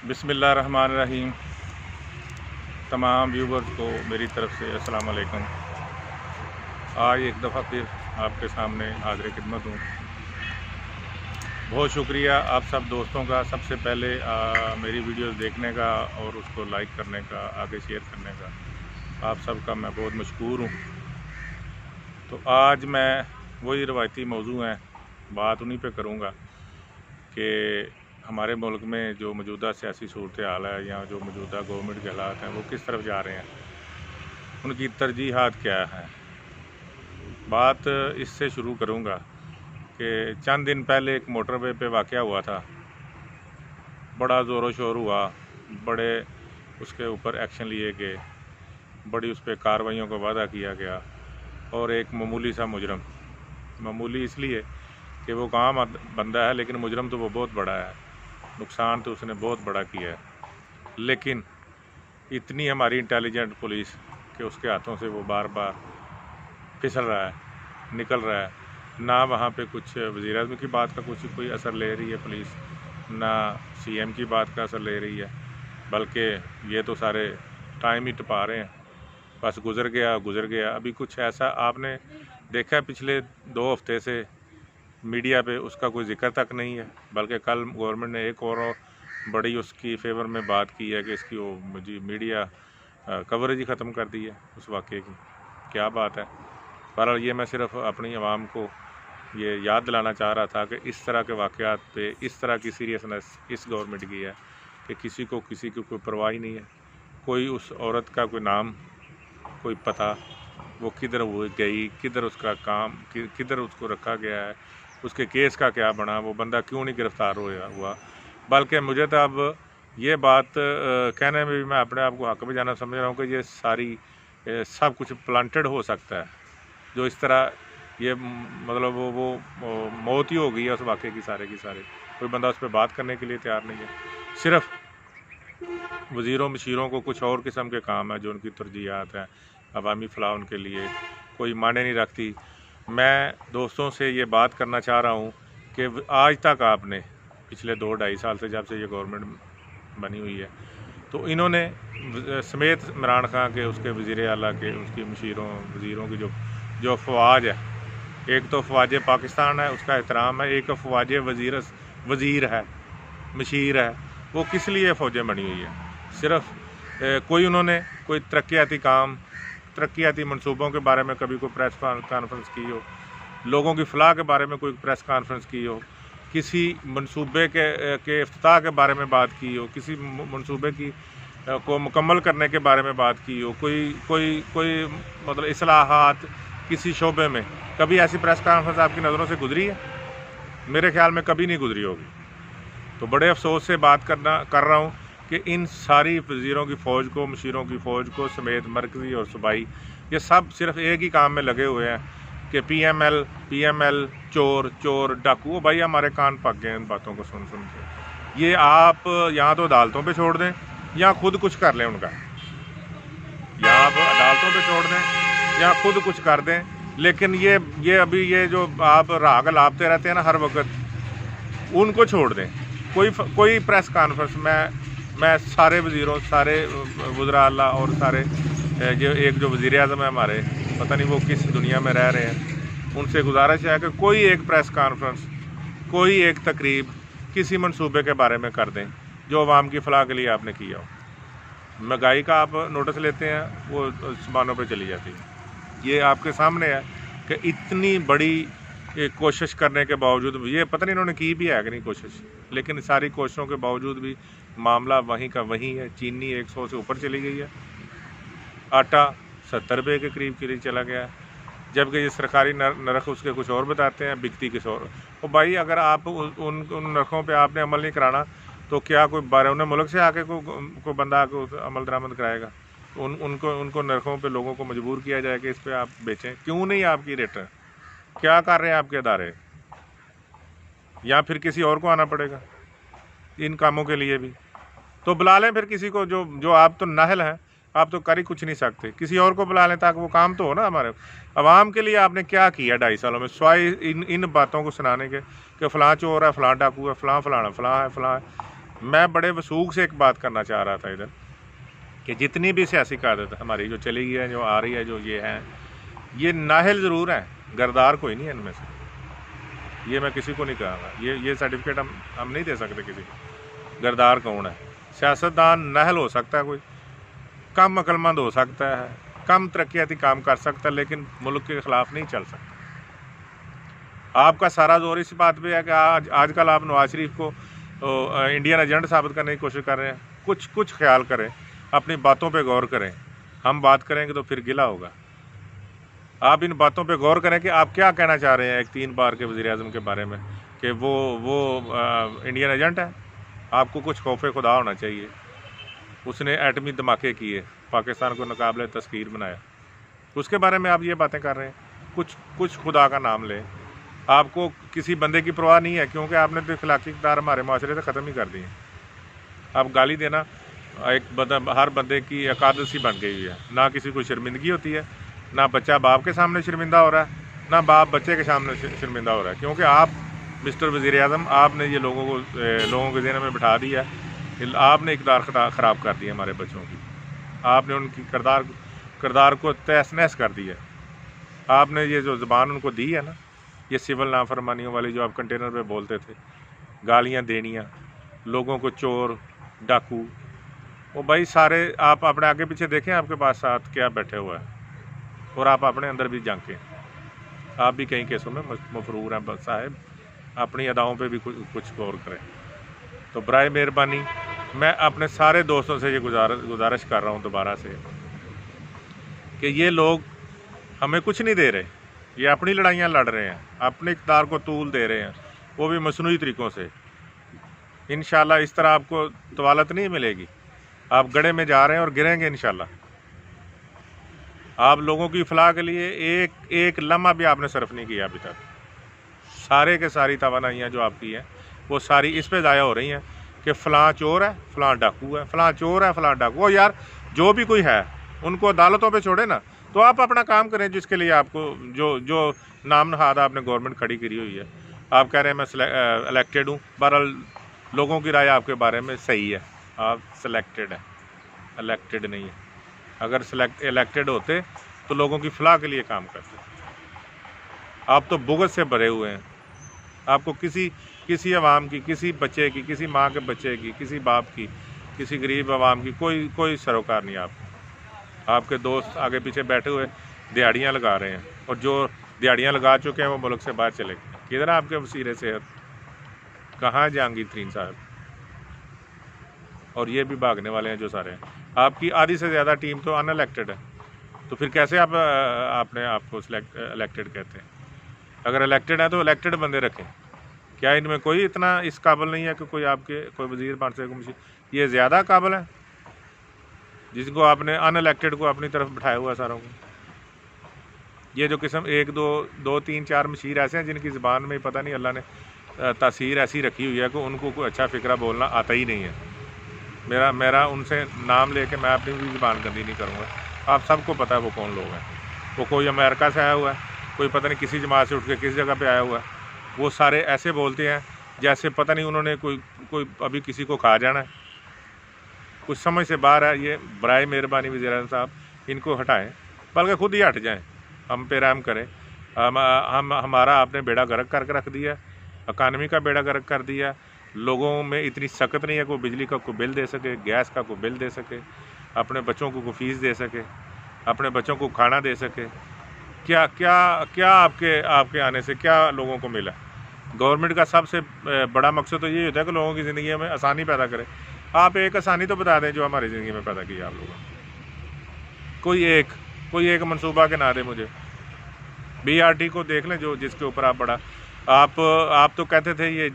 बिस्मिल्लाह रहमान रहीम। तमाम व्यूवर्स को मेरी तरफ से अस्सलाम वालेकुम। आज एक दफ़ा फिर आपके सामने हाज़िर खिदमत हूँ। बहुत शुक्रिया आप सब दोस्तों का, सबसे पहले मेरी वीडियोस देखने का और उसको लाइक करने का, आगे शेयर करने का आप सब का मैं बहुत मशकूर हूँ। तो आज मैं वही रवायती मौजू हैं, बात उन्हीं पे करूँगा कि हमारे मुल्क में जो मौजूदा सियासी सूरत हाल है या जो मौजूदा गवर्नमेंट के हालात हैं वो किस तरफ जा रहे हैं, उनकी तरजीहात क्या है। बात इससे शुरू करूंगा कि चंद दिन पहले एक मोटरवे पे वाक़या हुआ था, बड़ा ज़ोर शोर हुआ, बड़े उसके ऊपर एक्शन लिए गए, बड़ी उस पर कार्रवाइयों का वादा किया गया और एक मामूली सा मुजरम, मामूली इसलिए कि वो काम बंदा है लेकिन मुजरम तो वो बहुत बड़ा है, नुकसान तो उसने बहुत बड़ा किया है। लेकिन इतनी हमारी इंटेलिजेंट पुलिस कि उसके हाथों से वो बार बार फिसल रहा है, निकल रहा है। ना वहाँ पे कुछ वज़ीर-ए-आज़म की बात का कोई असर ले रही है पुलिस, ना सीएम की बात का असर ले रही है, बल्कि ये तो सारे टाइम ही टपा रहे हैं, बस गुज़र गया। अभी कुछ ऐसा आपने देखा है पिछले 2 हफ्ते से मीडिया पे, उसका कोई ज़िक्र तक नहीं है। बल्कि कल गवर्नमेंट ने एक और बड़ी उसकी फेवर में बात की है कि इसकी वो मीडिया कवरेज ही ख़त्म कर दी है उस वाक़े की। क्या बात है। बहरहाल ये मैं सिर्फ अपनी आवाम को ये याद दिलाना चाह रहा था कि इस तरह के वाक़यात पे इस तरह की सीरियसनेस इस गवर्नमेंट की है कि किसी की कोई परवाह ही नहीं है। कोई उस औरत का कोई नाम, कोई पता, वो किधर वो गई, किधर उसका काम, किधर उसको रखा गया है, उसके केस का क्या बना, वो बंदा क्यों नहीं गिरफ़्तार हुआ। बल्कि मुझे तो अब ये बात कहने में भी मैं अपने आप को हक़ में जाना समझ रहा हूँ कि ये सारी सब कुछ प्लांटेड हो सकता है। जो इस तरह ये मतलब वो मौत ही हो गई है उस वाक़े की सारे की सारे। कोई बंदा उस पर बात करने के लिए तैयार नहीं है। सिर्फ़ वज़ीरों मशीरों को कुछ और किस्म के काम है जो उनकी तरजीहात हैं, अवामी फ़लाह उनके लिए कोई मायने नहीं रखती। मैं दोस्तों से ये बात करना चाह रहा हूँ कि आज तक आपने पिछले 2-2.5 साल से जब से ये गवर्नमेंट बनी हुई है, तो इन्होंने समेत इमरान खान के, उसके वज़ीर आला के, उसकी वज़ीरों की जो फ़वाज है, एक तो फ़वाज पाकिस्तान है, उसका एहतराम है, एक फ़वाज वज़ीर है, मशीर है, वो किस लिए फ़ौजें बनी हुई है। सिर्फ कोई उन्होंने कोई तरक्याती मंसूबों के बारे में कभी कोई प्रेस कॉन्फ्रेंस की हो, लोगों की फ़लाह के बारे में कोई प्रेस कॉन्फ्रेंस की हो, किसी मंसूबे के इफ्तिताह के बारे में बात की हो, किसी मंसूबे की को मुकम्मल करने के बारे में बात की हो, कोई मतलब इस्लाहात किसी शोबे में, कभी ऐसी प्रेस कॉन्फ्रेंस आपकी नज़रों से गुजरी है? मेरे ख्याल में कभी नहीं गुजरी होगी। तो बड़े अफसोस से बात कर रहा हूँ कि इन सारी वज़ीरों की फ़ौज को, मशीरों की फ़ौज को समेत मरकज़ी और सूबाई, ये सब सिर्फ एक ही काम में लगे हुए हैं कि पीएमएल चोर डाकू। वो भाई हमारे कान पक गए इन बातों को सुन के। ये आप यहाँ तो अदालतों पे छोड़ दें या खुद कुछ कर लें उनका, या आप अदालतों पे छोड़ दें या खुद कुछ कर दें, लेकिन ये अभी ये जो आप राग लापते रहते हैं ना हर वक्त, उनको छोड़ दें। कोई प्रेस कॉन्फ्रेंस मैं सारे वज़ीरों, सारे वज़रा आला और सारे जो वज़ीर-ए-आज़म है हमारे, पता नहीं वो किस दुनिया में रह रहे हैं, उनसे गुजारिश है कि कोई एक प्रेस कॉन्फ्रेंस, कोई एक तकरीब किसी मंसूबे के बारे में कर दें जो अवाम की फ़लाह के लिए आपने किया हो। महंगाई का आप नोटिस लेते हैं, वो आसमानों पे चली जाती है। ये आपके सामने है कि इतनी बड़ी कोशिश करने के बावजूद, ये पता नहीं इन्होंने की भी है कि नहीं कोशिश, लेकिन सारी कोशिशों के बावजूद भी मामला वहीं का वहीं है। चीनी 100 से ऊपर चली गई है, आटा 70 रुपये के करीब चला गया है, जबकि ये सरकारी नरख उसके कुछ और बताते हैं, बिकती किस और। तो भाई अगर आप उन नरखों पे आपने अमल नहीं कराना तो क्या कोई बैरून मुल्क से आके को बंदा को अमल दरामद कराएगा? उनको नरखों पे लोगों को मजबूर किया जाए कि इस पर आप बेचें। क्यों नहीं आपकी रेट? क्या कर रहे हैं आपके अदारे? या फिर किसी और को आना पड़ेगा इन कामों के लिए भी? तो बुला लें फिर किसी को, जो आप तो नाहल हैं, आप तो कर ही कुछ नहीं सकते, किसी और को बुला लें ताकि वो काम तो हो ना हमारे अवाम के लिए। आपने क्या किया 2.5 सालों में स्वाई इन बातों को सुनाने के कि फ़लाँ चोर है, फ़लाँ डाकू है, फ़लाँ है। मैं बड़े वसूख से एक बात करना चाह रहा था इधर कि जितनी भी सियासी क़यादत हमारी जो चली गई है, जो आ रही है, जो ये हैं, ये नाहिल ज़रूर हैं, गरदार कोई नहीं है इनमें से। ये मैं किसी को नहीं कहूँगा, ये सर्टिफिकेट हम नहीं दे सकते किसी को। गरदार कौन है? सियासतदान नाहिल हो सकता है, कोई कम अक्लमंद हो सकता है, कम तरक्याती काम कर सकता है, लेकिन मुल्क के ख़िलाफ़ नहीं चल सकता। आपका सारा जोर इस बात पे है कि आजकल आप नवाज शरीफ को इंडियन एजेंट साबित करने की कोशिश कर रहे हैं। कुछ ख्याल करें, अपनी बातों पे गौर करें। हम बात करेंगे तो फिर गिला होगा। आप इन बातों पे गौर करें कि आप क्या कहना चाह रहे हैं एक 3 बार के वज़ीर-ए-आज़म के बारे में कि वो इंडियन एजेंट है। आपको कुछ खौफ खुदा होना चाहिए। उसने एटमी धमाके किए, पाकिस्तान को नाकाबिले तस्खीर बनाया, उसके बारे में आप ये बातें कर रहे हैं। कुछ खुदा का नाम लें। आपको किसी बंदे की परवाह नहीं है, क्योंकि आपने तो अखलाकी इक़्तिदार हमारे माशरे से ख़त्म ही कर दिए। अब गाली देना हर बंदे की अकादत सी बन गई है। ना किसी को शर्मिंदगी होती है, ना बच्चा बाप के सामने शर्मिंदा हो रहा है, ना बाप बच्चे के सामने शर्मिंदा हो रहा है। क्योंकि आप मिस्टर वज़ीर-ए-आज़म, आपने ये लोगों के ज़हन में बिठा दिया, आपने इक़्तिदार ख़राब कर दिया हमारे बच्चों की। आपने उनकी किरदार को तहस-नहस कर दिया। आपने ये जो ज़बान उनको दी है ना, ये सिविल नाफरमानियों वाली जो आप कंटेनर पे बोलते थे, गालियाँ देनियाँ, लोगों को चोर डाकू, वो भाई सारे आप अपने आगे पीछे देखें, आपके पास साथ क्या बैठे हुआ है, और आप अपने अंदर भी झांकें। आप भी कई केसों में मफरूर हैं साहब, अपनी अदाओं पे भी कुछ गौर करें। तो बराए मेहरबानी मैं अपने सारे दोस्तों से ये गुजारिश कर रहा हूँ दोबारा से कि ये लोग हमें कुछ नहीं दे रहे, ये अपनी लड़ाइयाँ लड़ रहे हैं, अपने इक़्तिदार को तूल दे रहे हैं, वो भी मसनूई तरीक़ों से। इंशाल्लाह इस तरह आपको तवालत नहीं मिलेगी। आप गड्ढे में जा रहे हैं और गिरेंगे इंशाल्लाह। आप लोगों की फलाह के लिए एक लम्हा भी आपने सर्फ नहीं किया अभी तक। सारे के सारी तवानाइयाँ जो आपकी हैं वो सारी इस पे ज़ाया हो रही हैं कि फ़लाँ चोर है, फ़लाँ डाकू है, फ़लाँ चोर है, फ़लाँ डाकू। और यार जो भी कोई है उनको अदालतों पे छोड़े ना, तो आप अपना काम करें जिसके लिए आपको जो नाम नहाद आपने गवर्नमेंट खड़ी करी हुई है। आप कह रहे हैं मैं इलेक्टेड हूँ, बहरहाल लोगों की राय आपके बारे में सही है, आप सिलेक्टेड हैं, इलेक्टेड नहीं है। अगर इलेक्टेड होते तो लोगों की फलाह के लिए काम करते। आप तो बुग़्ज़ से भरे हुए हैं। आपको किसी अवाम की, किसी बच्चे की, किसी माँ के बच्चे की, किसी बाप की, किसी गरीब अवाम की कोई सरोकार नहीं। आपके दोस्त आगे पीछे बैठे हुए दिहाड़ियाँ लगा रहे हैं, और जो दिहाड़ियाँ लगा चुके हैं वो मुल्क से बाहर चले गए। किधर आपके वज़ीर सेहत, कहाँ जहांगीर तरीन साहब? और ये भी भागने वाले हैं जो सारे हैं। आपकी आधी से ज़्यादा टीम तो अनइलेक्टेड है, तो फिर कैसे आप अपने आप को इलेक्टेड कहते हैं? अगर इलेक्टेड है तो इलेक्टेड बंदे रखें। क्या इनमें कोई इतना इस काबिल नहीं है कि कोई वज़ीर बन सके? ये ज़्यादा काबिल है जिसको आपने अनइलेक्टेड को अपनी तरफ बिठाया हुआ सारों को। ये जो किस्म 1 2 3 4 मशीर ऐसे हैं जिनकी ज़बान में पता नहीं अल्लाह ने तासीर ऐसी रखी हुई है कि उनको कोई अच्छा फ़िक्रा बोलना आता ही नहीं है। मेरा उनसे नाम लेके मैं अपनी भी ज़बान गंदी नहीं करूँगा। आप सबको पता है वो कौन लोग हैं। वो कोई अमेरिका से आया हुआ है, कोई पता नहीं किसी जमात से उठ के किस जगह पे आया हुआ है। वो सारे ऐसे बोलते हैं जैसे पता नहीं उन्होंने कोई अभी किसी को खा जाना है। कुछ समझ से बाहर है। ये बराए मेहरबानी वज़ीर-ए-आज़म साहब, इनको हटाएं, बल्कि खुद ही हट जाएं, हम पे रहम करें। हमारा आपने बेड़ा गर्क करके रख दिया, इकानमी का बेड़ा गर्क कर दिया। लोगों में इतनी सकत नहीं है कि बिजली का कोई बिल दे सके, गैस का कोई बिल दे सके, अपने बच्चों को कोई फ़ीस दे सके, अपने बच्चों को खाना दे सके। क्या आपके आने से क्या लोगों को मिला? गवर्नमेंट का सबसे बड़ा मकसद तो यही होता है कि लोगों की ज़िंदगी में आसानी पैदा करें। आप एक आसानी तो बता दें जो हमारी ज़िंदगी में पैदा की है आप लोगों ने। कोई एक मनसूबा के ना दे मुझे। BRT को देख लें, जिसके ऊपर आप तो कहते थे ये